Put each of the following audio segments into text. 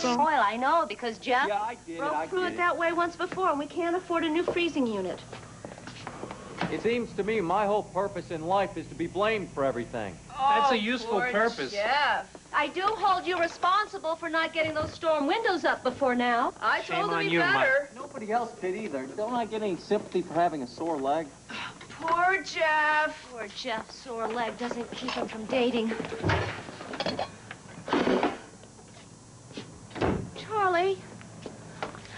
so? Well, I know, because Jeff broke through it that way once before, and we can't afford a new freezing unit. It seems to me my whole purpose in life is to be blamed for everything. Oh, that's a useful purpose. Jeff. I do hold you responsible for not getting those storm windows up before now. I told him he better. Nobody else did either. Don't I get any sympathy for having a sore leg? Poor Jeff. Poor Jeff's sore leg doesn't keep him from dating. Charlie,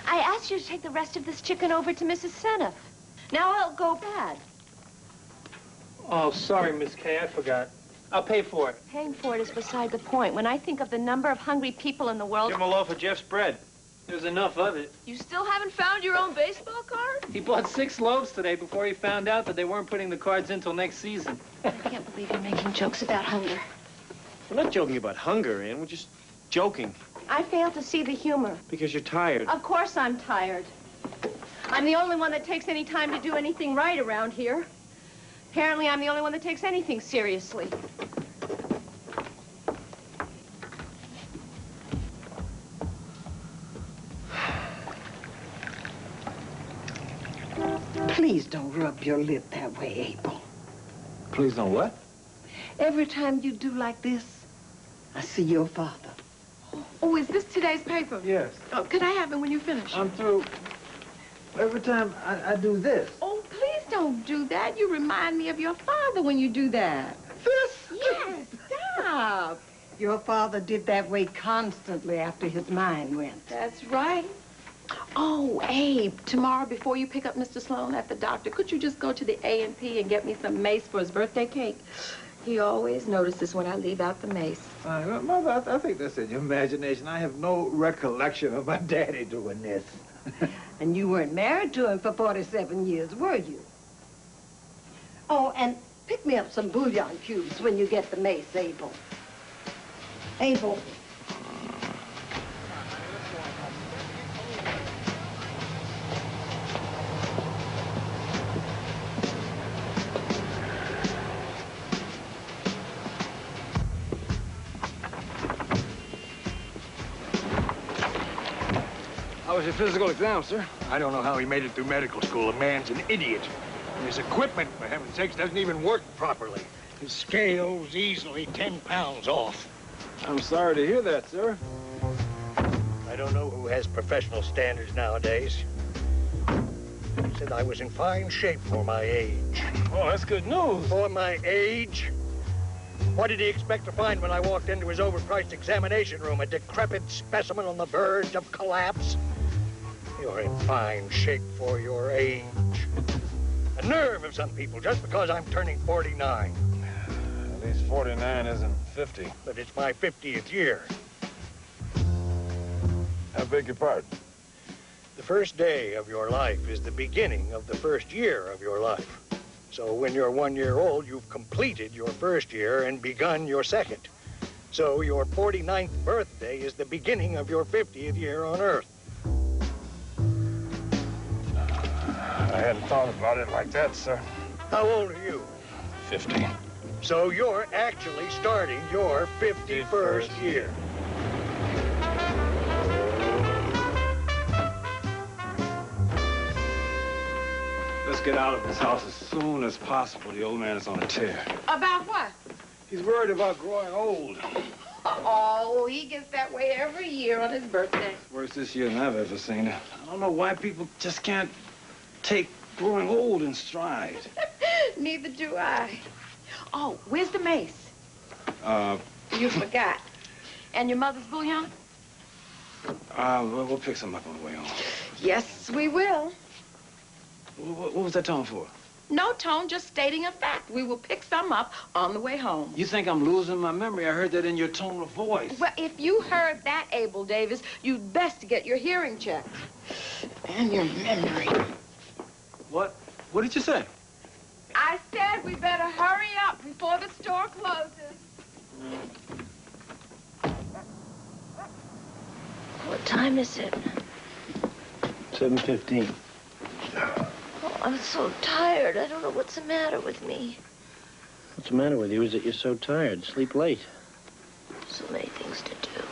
I asked you to take the rest of this chicken over to Mrs. Seneff. Now it'll go bad. Oh, sorry, Miss Kay, I forgot. I'll pay for it. Paying for it is beside the point. When I think of the number of hungry people in the world... Give him a loaf of Jeff's bread. There's enough of it. You still haven't found your own baseball card? He bought 6 loaves today before he found out that they weren't putting the cards in till next season. I can't believe you're making jokes about hunger. We're not joking about hunger, Ann. We're just joking. I fail to see the humor. Because you're tired. Of course I'm tired. I'm the only one that takes any time to do anything right around here. Apparently, I'm the only one that takes anything seriously. Please don't rub your lip that way, Abel. Please don't what? Every time you do like this, I see your father. Oh, is this today's paper? Yes. Oh, could I have it when you finish? I'm through. Every time I do this. Oh, please don't do that. You remind me of your father when you do that. This? Yes, stop. Your father did that way constantly after his mind went. That's right. Oh, Abe, tomorrow before you pick up Mr. Sloan at the doctor, could you just go to the A&P and get me some mace for his birthday cake? He always notices when I leave out the mace. Mother, I think that's in your imagination. I have no recollection of my daddy doing this. And you weren't married to him for 47 years, were you? Oh, and pick me up some bouillon cubes when you get the mace, Abel. Abel. How was your physical exam, sir? I don't know how he made it through medical school. The man's an idiot. And his equipment, for heaven's sakes, doesn't even work properly. His scale's easily 10 pounds off. I'm sorry to hear that, sir. I don't know who has professional standards nowadays. He said I was in fine shape for my age. Oh, that's good news. For my age? What did he expect to find when I walked into his overpriced examination room? A decrepit specimen on the verge of collapse? You're in fine shape for your age. The nerve of some people, just because I'm turning 49. At least 49 isn't 50. But it's my 50th year. I beg your pardon? The first day of your life is the beginning of the first year of your life. So when you're 1 year old, you've completed your first year and begun your second. So your 49th birthday is the beginning of your 50th year on Earth. I hadn't thought about it like that, sir. How old are you? 50. So you're actually starting your 51st year. Let's get out of this house as soon as possible. The old man is on a tear. About what? He's worried about growing old. Oh, he gets that way every year on his birthday. Worse this year than I've ever seen it. I don't know why people just can't take growing old in stride. Neither do I. Oh, where's the mace? You forgot. And your mother's bouillon? We'll pick some up on the way home. Yes, we will. What was that tone for? No tone, just stating a fact. We will pick some up on the way home. You think I'm losing my memory? I heard that in your tone of voice. Well, if you heard that, Abel Davis, you'd best get your hearing checked. And your memory. What? What did you say? I said we better hurry up before the store closes. What time is it? 7:15. Oh, I'm so tired. I don't know what's the matter with me. What's the matter with you is that you're so tired. Sleep late. So many things to do.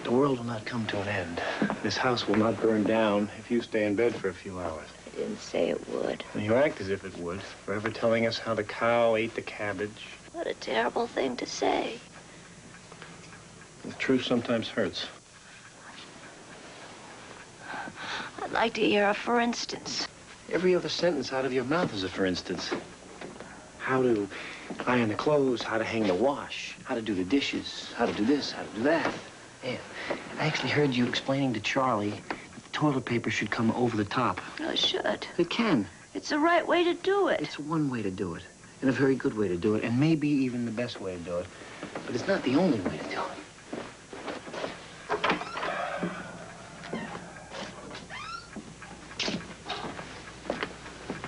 The world will not come to an end. This house will not burn down if you stay in bed for a few hours. I didn't say it would. And you act as if it would, forever telling us how the cow ate the cabbage. What a terrible thing to say. The truth sometimes hurts. I'd like to hear a for instance. Every other sentence out of your mouth is a for instance. How to iron the clothes, how to hang the wash, how to do the dishes, how to do this, how to do that. Yeah, I actually heard you explaining to Charlie that the toilet paper should come over the top. No, it should. It can. It's the right way to do it. It's one way to do it, and a very good way to do it, and maybe even the best way to do it. But it's not the only way to do it.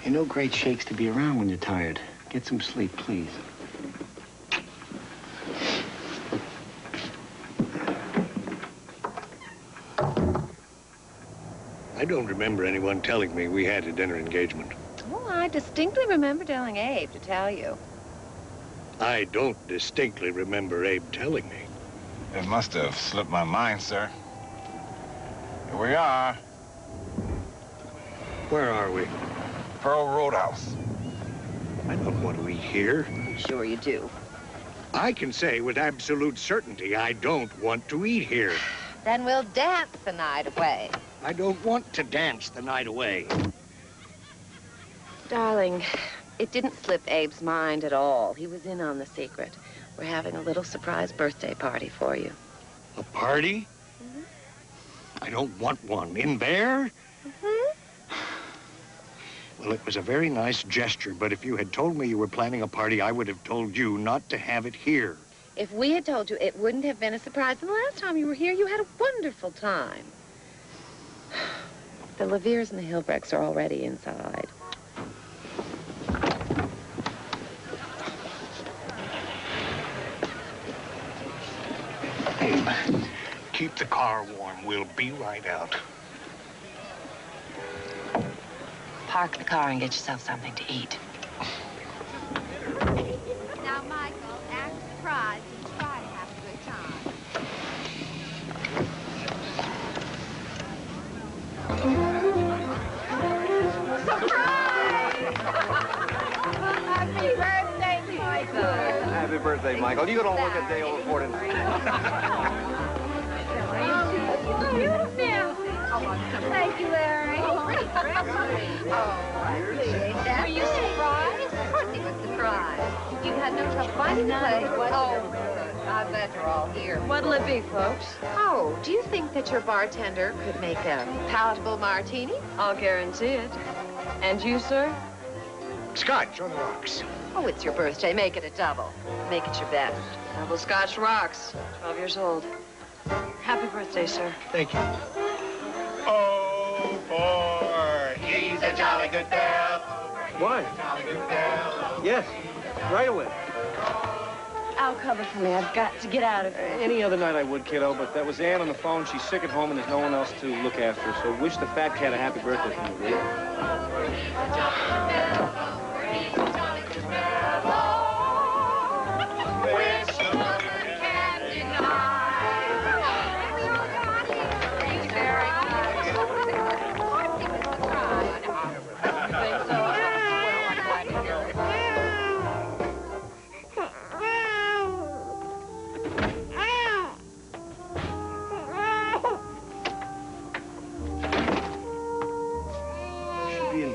You're no great shakes to be around when you're tired. Get some sleep, please. I don't remember anyone telling me we had a dinner engagement. Oh, I distinctly remember telling Abe to tell you. I don't distinctly remember Abe telling me. It must have slipped my mind, sir. Here we are. Where are we? Pearl Roadhouse. I don't want to eat here. Sure you do. I can say with absolute certainty I don't want to eat here. Then we'll dance the night away. I don't want to dance the night away. Darling, it didn't slip Abe's mind at all. He was in on the secret. We're having a little surprise birthday party for you. A party? I don't want one. In there? Well, it was a very nice gesture, but if you had told me you were planning a party, I would have told you not to have it here. If we had told you, it wouldn't have been a surprise. And the last time you were here, you had a wonderful time. The Leveres and the Hilbrecks are already inside. Abe, keep the car warm. We'll be right out. Park the car and get yourself something to eat. Now, Michael, act surprised and try to have a good time. Surprise! Happy birthday, Michael! Happy birthday, Michael. You don't look a day over 40. Thank you, Larry. Were you surprised? Of course he was surprised. You had no trouble finding the place. Oh, good. I'm glad you're all here. What'll it be, folks? Oh, do you think that your bartender could make a palatable martini? I'll guarantee it. And you, sir? Scotch on the rocks. Oh, it's your birthday. Make it a double. Make it your best. Double Scotch rocks. 12 years old. Happy birthday, sir. Thank you. Oh, boy, he's a jolly good fellow. What? Yes, right away. I'll cover for me. I've got to get out of here. Any other night I would, kiddo, but that was Ann on the phone. She's sick at home and there's no one else to look after her. So wish the fat cat a happy birthday for me, will you?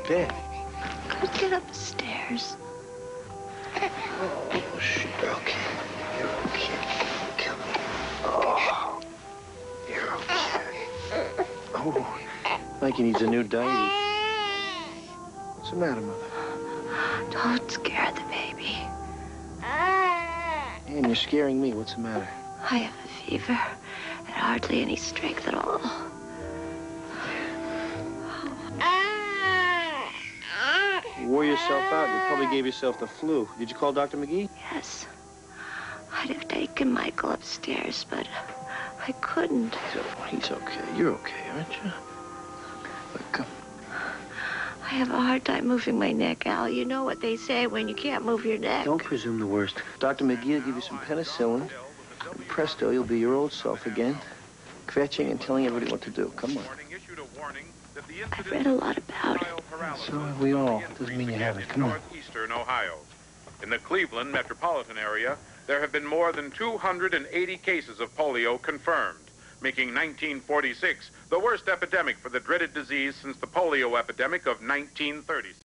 Bed. Could get up the stairs. Oh, shit. You're okay. You're okay. Come here. Oh. You're okay. Oh. Mikey needs a new diaper. What's the matter, Mother? Don't scare the baby. Ann, you're scaring me. What's the matter? I have a fever and hardly any strength at all. You wore yourself out. You probably gave yourself the flu. Did you call Dr. McGee? Yes. I'd have taken Michael upstairs, but I couldn't. He's okay. You're okay, aren't you? Look, come. I have a hard time moving my neck, Al. You know what they say when you can't move your neck. Don't presume the worst. Dr. McGee will give you some penicillin. And presto, you'll be your old self again. kvetching and telling everybody what to do. Come on. I've read a lot about it. So have we all. Doesn't mean you haven't. Come on. Northeastern Ohio. In the Cleveland metropolitan area, there have been more than 280 cases of polio confirmed, making 1946 the worst epidemic for the dreaded disease since the polio epidemic of 1936.